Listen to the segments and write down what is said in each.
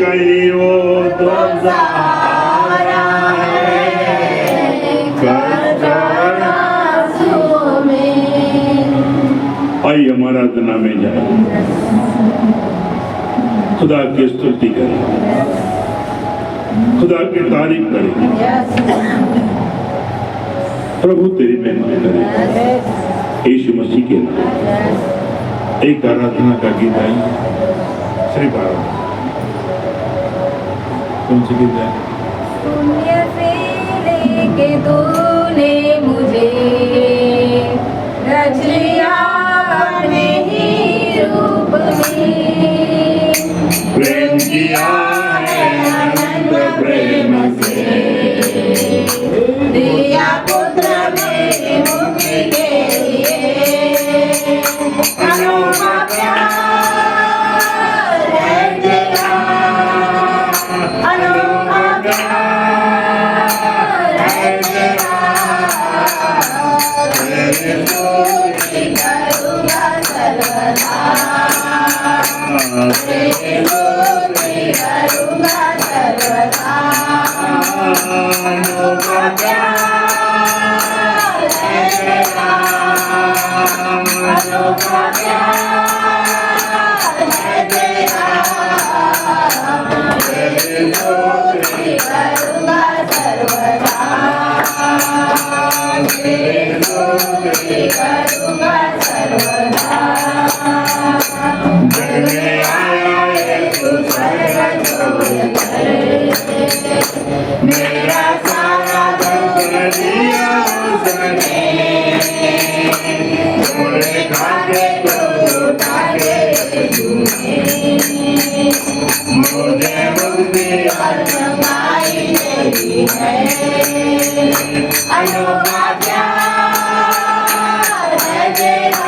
कहीं वो तो सहारा आइए हमारा आराधना में जाए, खुदा की स्तुति करें, खुदा की तारीफ करें, प्रभु तेरी महिमा करें। यीशु मसीह के नाम एक आराधना का गीत आई, श्री बाबा कौन सी गीत है? पुण्य से लेके तूने मुझे रच लिया अपने ही रूप में, प्रेम किया है अनंत प्रेम से, दिया पुत्र मेरे मुक्ति के लिए, अनोखा प्यार है तेरा, अनोखा प्यार है तेरा, तेरी स्तुति करूँगा सर्वदा, तेरी स्तुति करूँगा सर्वदा, अनोखा प्यार है तेरा, अनोखा प्यार है तेरा, तेरी स्तुति करूँगा सर्वदा, तेरी स्तुति करूँगा सर्वदा। जग में आया यीशु स्वर्ग छोड़ कर, मेरा सारा दुख दिया उसने, छोड़े खाके तो उठाके यीशु ने, मुझे मुक्ति अरमाई तेरी है, अनोखा प्यार है तेरा,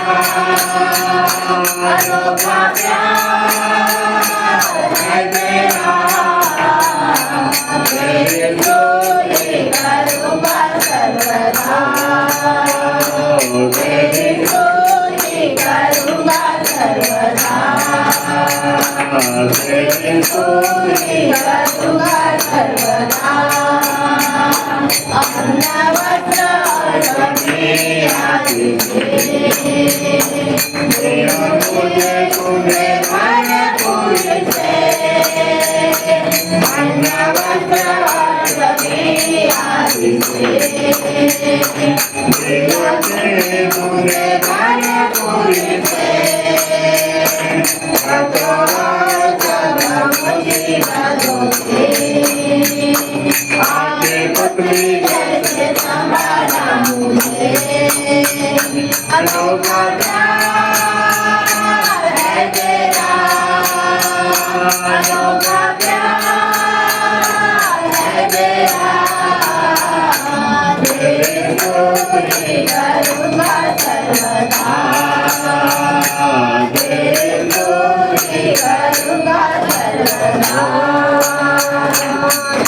अनोखा प्यार है तेरा, तेरी स्तुति करूँगा सर्वदा, तेरी स्तुति करूँगा सर्वदा, तेरी स्तुति करूँगा सर्वदा। अपना वस्त्र कभी आगे दिया मुझे तूने भरपूर से, अपना वस्त्र कभी आगे दिया मुझे तूने भरपूर से, मुसीबतों से आगे पतली जैसे संभाला मुझे, अनोखा प्यार है तेरा, अनोखा प्यार है तेरा, तेरी स्तुति करूँगा सर्वदा, तेरी स्तुति करूँगा सर्वदा,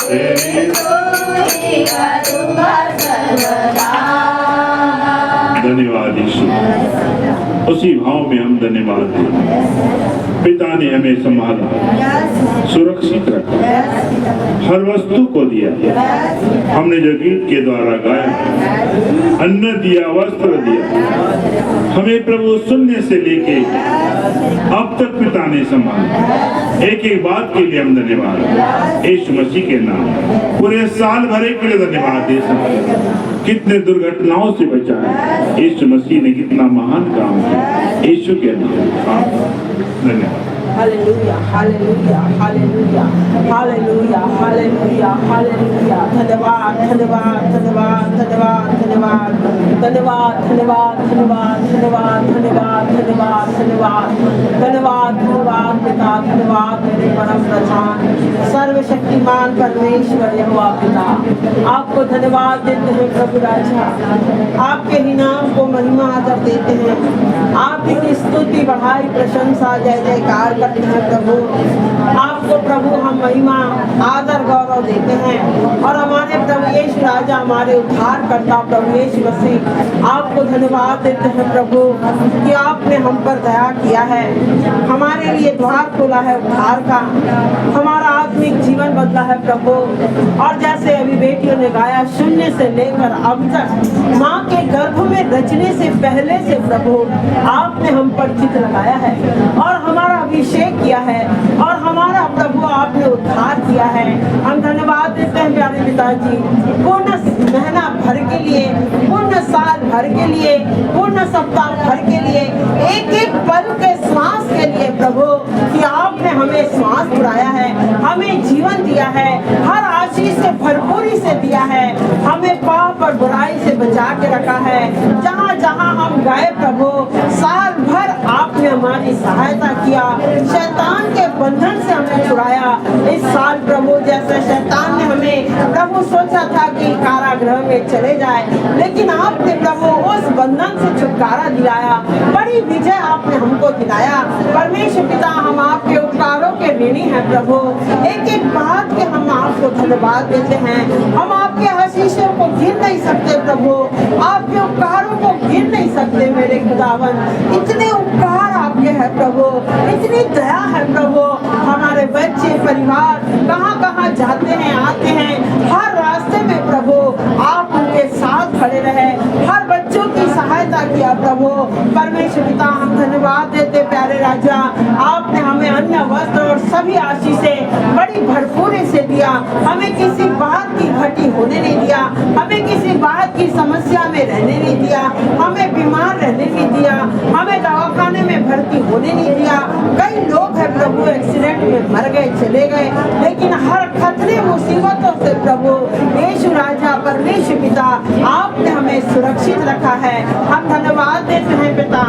तेरी स्तुति करूँगा सर्वदा। धन्यवाद यीशु, उसी भाव में हम धन्यवाद दें। पिता ने हमें संभाला, सुरक्षित रखा, हर वस्तु को दिया, हमने जो गीत के द्वारा गाया, अन्न दिया, वस्त्र दिया, हमें प्रभु शून्य से लेके अब तक पिता ने संभाला। एक एक बात के लिए हम धन्यवाद यीशु मसीह के नाम, पूरे साल भरे के लिए धन्यवाद दे सकते। कितने दुर्घटनाओं से बचाया यीशु मसीह ने, कितना महान काम किया यीशु के नाम। धन्यवाद। Hallelujah, hallelujah, hallelujah, hallelujah, hallelujah, hallelujah. धन्यवाद, धन्यवाद, धन्यवाद, धन्यवाद, धन्यवाद, धन्यवाद, धन्यवाद, धन्यवाद, धन्यवाद, धन्यवाद, धन्यवाद, धन्यवाद, धन्यवाद, धन्यवाद पिता, धन्यवाद मेरे परम प्रधान सर्वशक्तिमान परमेश्वर यहोवा पिता, आपको धन्यवाद देते हैं प्रभु राजा, आपके ही नाम को महिमा आदर देते हैं, आपकी स्तुति बढ़ाई प्रशंसा जय जयकार करते हैं प्रभु। आपको प्रभु हम महिमा आदर गौरव देते हैं और हमारे प्रभु यीशु राजा, हमारे उद्धार करता प्रभु यीशु मसीह, आपको धन्यवाद देते हैं प्रभु कि आपने हम पर दया किया है, हमारे लिए द्वार खोला है उद्धार का। हमारा है प्रभु। और जैसे अभी बेटियों ने गाया, शून्य से लेकर अब तक माँ के गर्भ में रचने से पहले से प्रभु आपने हम पर चित्र लगाया है और हमारा अभिषेक किया है और हमारा प्रभु आपने उद्धार किया है। हम धन्यवाद देते हैं प्यारे पिताजी, पूर्ण महीना भर के लिए, पूर्ण साल भर के लिए, पूर्ण सप्ताह भर के लिए, एक एक पल के श्वास के लिए प्रभु कि आपने हमें श्वास छुड़ाया है, हमें जीवन दिया है, हर आशीष से भरपूरी से दिया है, हमें पाप और बुराई से बचा के रखा है। जहाँ जहाँ हम गए प्रभु साल भर आपने हमारी सहायता किया, शैतान के बंधन से हमें छुड़ाया। इस साल प्रभु जैसे शैतान ने हमें प्रभु सोचा था कि कारागृह में चले जाए, लेकिन आपने प्रभु उस बंधन से छुटकारा दिलाया, बड़ी विजय आपने हमको दिलाया। परमेश्वर पिता हम आपके उपकारों के ऋणी हैं प्रभु, एक एक बात के हम आपको धन्यवाद देते हैं। हम आपके आशीषों को गिन नहीं सकते प्रभु, आपके उपकारों को गिन नहीं सकते मेरे खुदावन। इतने उपकार आपके हैं प्रभु, इतनी दया है प्रभु। हमारे बच्चे परिवार कहाँ कहाँ जाते हैं आते हैं, हर रास्ते में प्रभु आप उनके साथ खड़े रहे, हर बच्चों की सहायता किया प्रभु। परमेश्वर पिता हम धन्यवाद देते प्यारे राजा, आपने हमें अन्य वस्त्र और सभी आशीषें बड़ी भरपूरी से दिया, हमें किसी बात की घटी होने नहीं दिया, हमें किसी बात की समस्या में रहने नहीं दिया, हमें बीमार रहने नहीं दिया, हमें दवाखाने में भर्ती होने नहीं दिया। कई लोग हैं प्रभु एक्सीडेंट में मर गए चले गए, लेकिन हर खतरे मुसीबतों से प्रभु यीशु राजा परमेश्वर पिता आपने हमें सुरक्षित रखा है। हम धन्यवाद देते हैं पिता,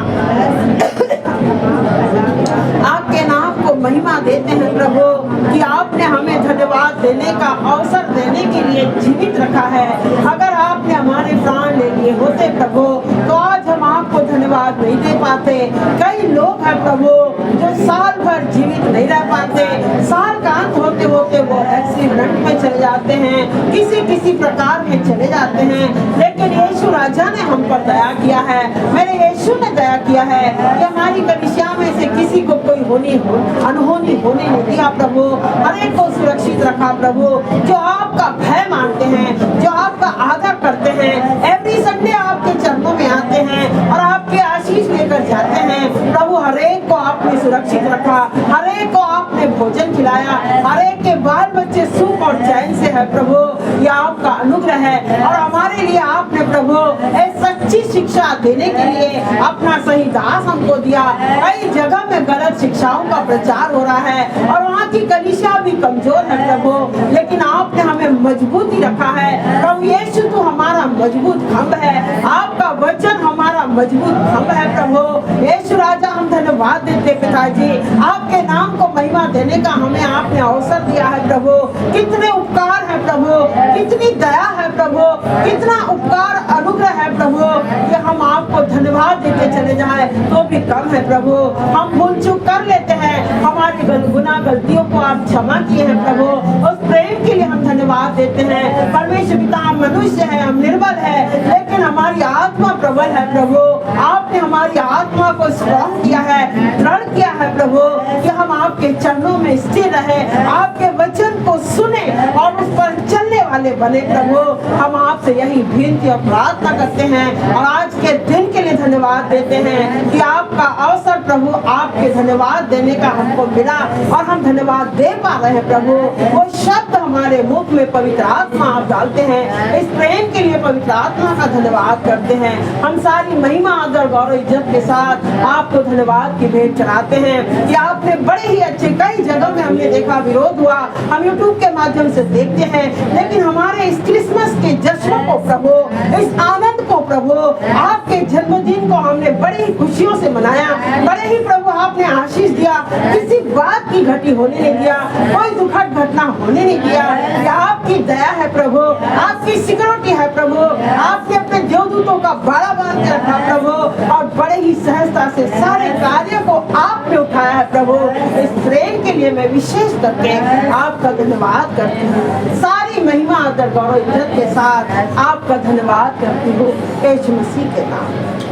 आपके नाम को महिमा देते हैं प्रभु कि आपने हमें धन्यवाद देने का अवसर देने के लिए जीवित रखा है। अगर आपने हमारे प्राण ले लिए होते प्रभु तो आज हम आपको धन्यवाद नहीं दे पाते। कई लोग हैं प्रभु जो साल भर जीवित नहीं रह पाते, साल का अंत होते होते वो एक्सीडेंट में चले जाते हैं, किसी प्रकार में चले जाते हैं, लेकिन यीशु राजा ने हम पर दया किया है, मेरे यीशु ने दया किया है कि हमारी कलीसिया में से किसी को कोई अनहोनी होने नहीं दिया प्रभु, हर एक को सुरक्षित रखा प्रभु। जो आपका भय मानते हैं, जो आपका आदर करते हैं, एवरी संडे आपके चरणों में आते हैं और आपके आशीष लेकर जाते हैं प्रभु, हर एक को आपने सुरक्षित रखा, हर एक को आपने भोजन खिलाया, हर एक के बाल बच्चे सुख और चैन से है प्रभु। यह आपका अनुग्रह है और हमारे लिए आपने प्रभु एक सच्ची शिक्षा देने के लिए अपना सही दास हमको दिया। कई जगह में गलत शिक्षाओं का प्रचार हो रहा है और वहाँ की कलीसिया भी कमजोर है प्रभु, लेकिन आपने हमें मजबूती रखा है प्रभु यीशु, तो हमारा मजबूत खंभ है, आपका वचन हमारा मजबूत खंभ है प्रभु यीशु राजा। हम धन्यवाद देते पिताजी, आपके नाम को महिमा देने का हमें आपने अवसर दिया है प्रभु। कितने उपकार है प्रभु, कितनी दया है प्रभु, कितना उपकार अनुग्रह है प्रभु कि हम आपको धन्यवाद देते चले जाए तो भी कम है प्रभु। हम भूल चूक कर लेते हैं, हमारी गुनाह गलतियों को आप क्षमा किए हैं प्रभु, उस प्रेम के लिए हम धन्यवाद देते हैं। परमेश्वर पिता हम मनुष्य है, हम निर्बल है, लेकिन हमारी आत्मा प्रबल है प्रभु। आपने हमारी आत्मा को स्ट्रॉन्ग किया है, दृढ़ किया है प्रभु कि हम आपके चरणों में स्थिर रहे, आपके वचन को सुने और उस पर चलने वाले बने प्रभु। हम आपसे यही विनती और प्रार्थना करते हैं और आज के दिन के लिए धन्यवाद देते हैं कि आपका अवसर प्रभु आपके धन्यवाद देने का हमको मिला और हम धन्यवाद दे पा रहे हैं प्रभु। वो शब्द हमारे मुख में पवित्र आत्मा आप डालते हैं, इस प्रेम के लिए पवित्र आत्मा का धन्यवाद करते हैं। हम सारी महिमा आदर गौरव इज्जत के साथ आपको धन्यवाद की भेंट चढ़ाते हैं कि आपने बड़े ही अच्छे, कई जगह में हमने देखा विरोध हुआ, हम यूट्यूब के माध्यम से देखते हैं, लेकिन हमारे इस क्रिसमस के जश्न को प्रभु, इस आनंद को प्रभु, आपके जन्मदिन को हमने बड़ी ही खुशियों से मनाया, बड़े ही प्रभु आपने आशीष दिया, किसी बात की घटी होने नहीं दिया, कोई दुखद घटना होने नहीं दिया। यह आपकी दया है प्रभु, आपकी सिक्योरिटी है प्रभु, आपने अपने देवदूतों का बाड़ा बांध के रखा प्रभु और बड़े ही सहजता से सारे कार्यों को आपने उठाया है प्रभु। इस प्रेम के लिए मैं विशेष करके आपका धन्यवाद करती हूँ, सारी महिमा आदर गौरव इज्जत के साथ आपका धन्यवाद करती हूँ यीशु मसीह के नाम,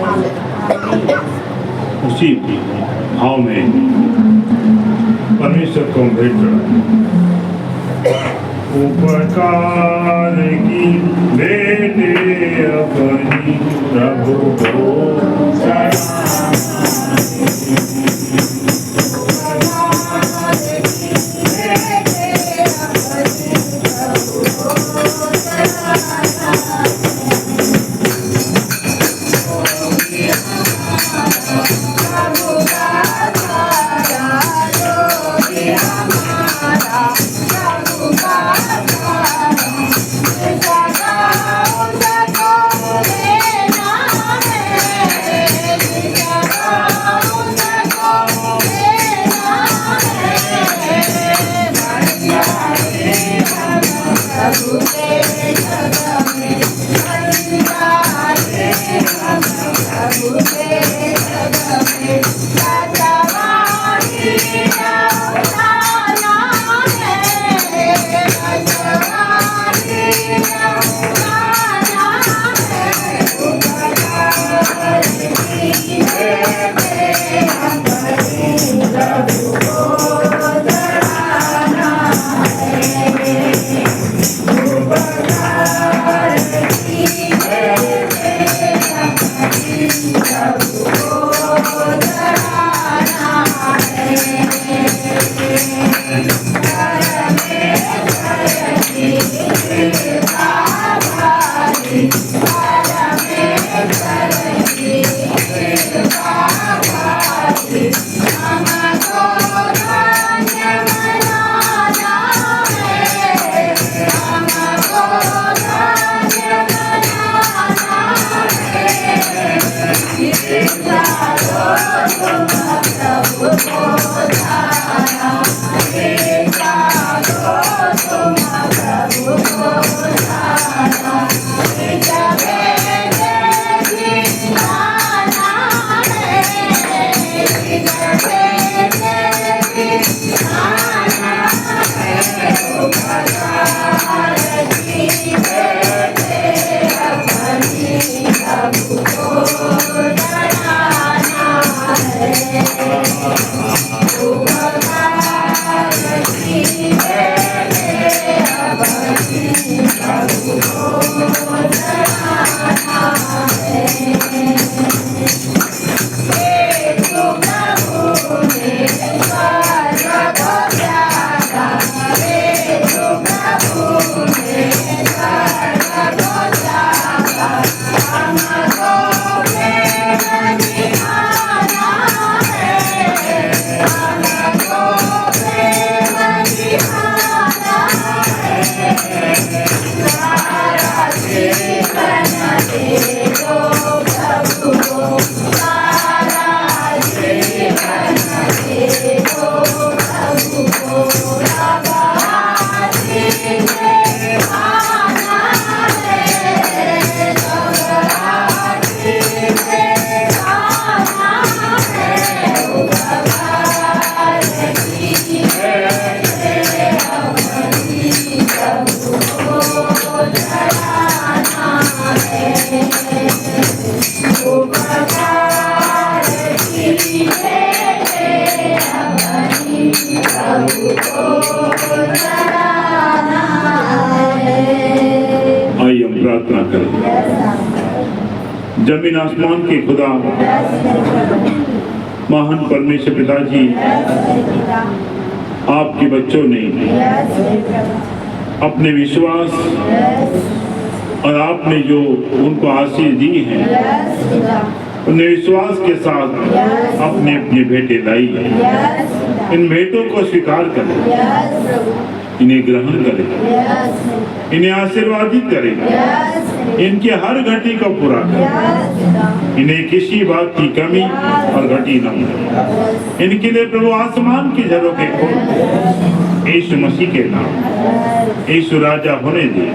आमीन। उसी भाव में परमेश्वर को भेंट चढ़ाएं। उपकार की बेटे अपनी प्रभु को आइए हम प्रार्थना करें। जमीन आसमान के खुदा महान परमेश्वर पिताजी, आपके बच्चों ने अपने विश्वास और आपने जो उनको आशीष दी है, उन्हें विश्वास के साथ अपने अपने बेटे लाई है। इन भेंटों को स्वीकार करें, इन्हें ग्रहण करें, इन्हें आशीर्वादित करें, इनके हर घटी को पूरा करें, इन्हें किसी बात की कमी और घटी न हो। इनके लिए प्रभु आसमान की झरोखे खोल, यीशु मसीह के नाम। यीशु राजा होने दे,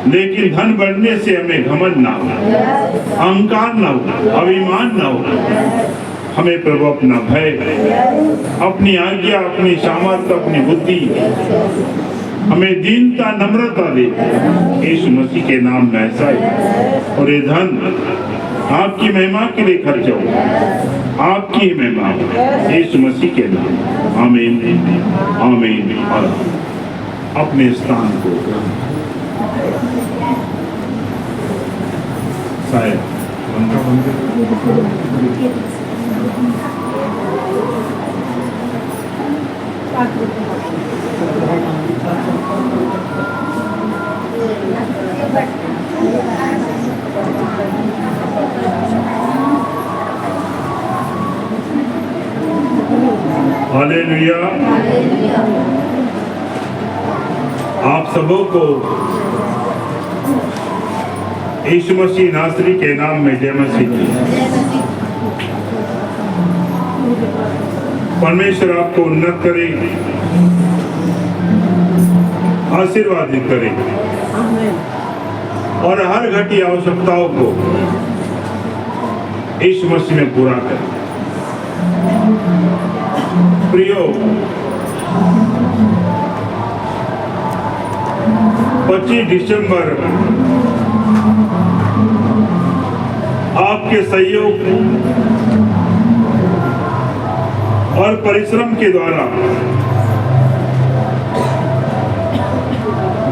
लेकिन धन बढ़ने से हमें घमंड ना हो, अहंकार ना हो, अभिमान ना हो। हमें प्रभु अपना भय, अपनी आज्ञा, अपनी सामर्थ्य, अपनी बुद्धि, हमें दीनता, नम्रता दे, यीशु मसीह के नाम में ऐसा ही। और ये धन आपकी महिमा के लिए खर्च हो, आपकी ही महिमा, यीशु मसीह के नाम। आमीन, आमीन और अपने स्थान को ग्रहण शायद पंखा बंद हालेलुया। आप सबों को यीशु मसीह नासरी के नाम में जय मसीह की। परमेश्वर आपको उन्नत करे, आशीर्वादित करे और हर घटी आवश्यकताओं को यीशु मसीह में पूरा करे। प्रियो, 25 दिसंबर आपके सहयोग और परिश्रम के द्वारा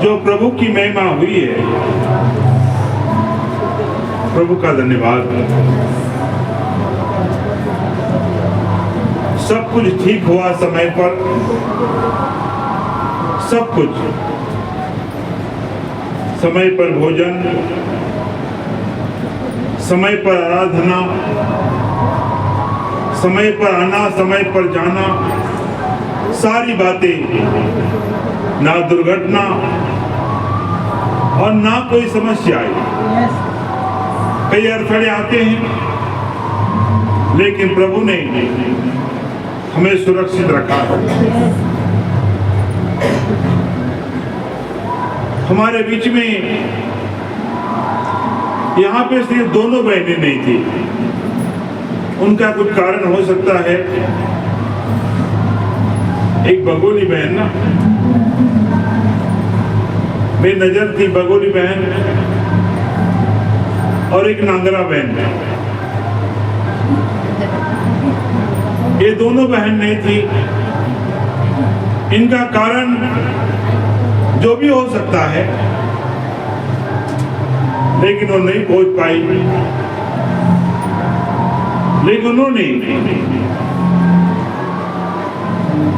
जो प्रभु की महिमा हुई है, प्रभु का धन्यवाद। सब कुछ ठीक हुआ समय पर, सब कुछ समय पर भोजन, समय पर आराधना, समय पर आना, समय पर जाना, सारी बातें, ना दुर्घटना और ना कोई समस्या आई। कई अड़थड़े आते हैं, लेकिन प्रभु ने हमें सुरक्षित रखा है। हमारे बीच में यहाँ पे सिर्फ दोनों बहनें नहीं थी, उनका कुछ कारण हो सकता है। एक बगोली बहन ना, मेरी नजर थी बगोली बहन और एक नांगरा बहन। ये दोनों बहन नहीं थी। इनका कारण जो भी हो सकता है, लेकिन वो नहीं पहुंच पाई। लेकिन उन्होंने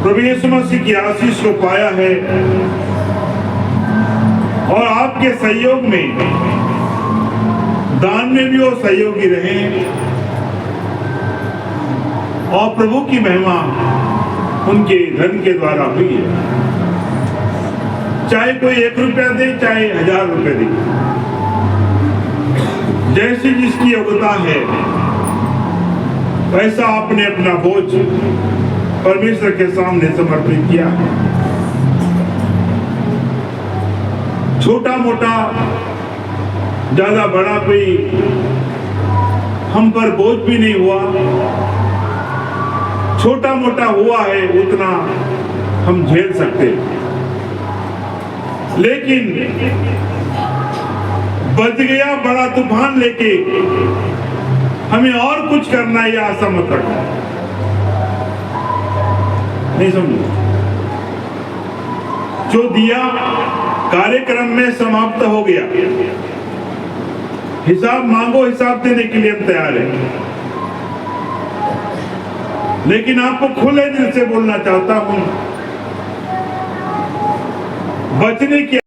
प्रभु यीशु मसीह की आशीष को पाया है और आपके सहयोग में, दान में भी वो सहयोगी रहे और प्रभु की महिमा उनके धन के द्वारा हुई है। चाहे कोई 1 रुपया दे, चाहे 1000 रुपये दे, जैसी जिसकी योग्यता है, वैसा आपने अपना बोझ परमेश्वर के सामने समर्पित किया है। छोटा मोटा, ज्यादा बड़ा कोई हम पर बोझ भी नहीं हुआ। छोटा मोटा हुआ है, उतना हम झेल सकते, लेकिन बच गया बड़ा तूफान लेके हमें और कुछ करना है, आशा मत रखो। नहीं समझो, जो दिया कार्यक्रम में समाप्त हो गया। हिसाब मांगो, हिसाब देने के लिए हम तैयार हैं। लेकिन आपको खुले दिल से बोलना चाहता हूं, बचने की